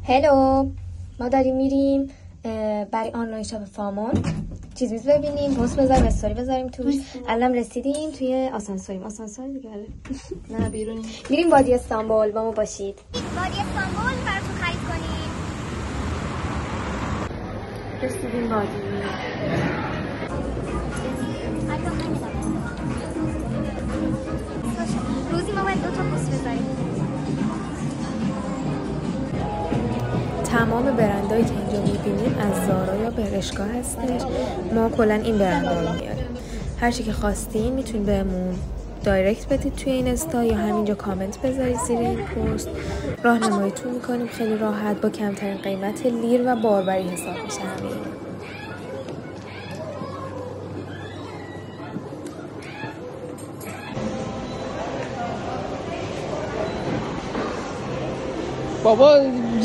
هلو، ما داریم میریم برای آنلاین شاپ فامون چیز ببینیم، پست بذاریم، استوری بذاریم توش. الان رسیدیم توی آسانسوریم. آسانسور دیگه نه بیرونی. میریم وادی استانبول، با ما باشید. وادی استانبول براتون خرید کنیم. رسیدیم وادی. روزی ما باید 2 تا پست بذاریم. تمام برندهایی که اینجا می‌بینیم از زارا یا برشکا هستش. ما کلا این برندها رو میاریم. هر چی که خواستین میتونید بهمون دایرکت بدید توی این استا یا همینجا کامنت بذارید زیر این پست. راهنماییتون میکنیم خیلی راحت با کمترین قیمت لیر و باربری حساب میشه همین. بابا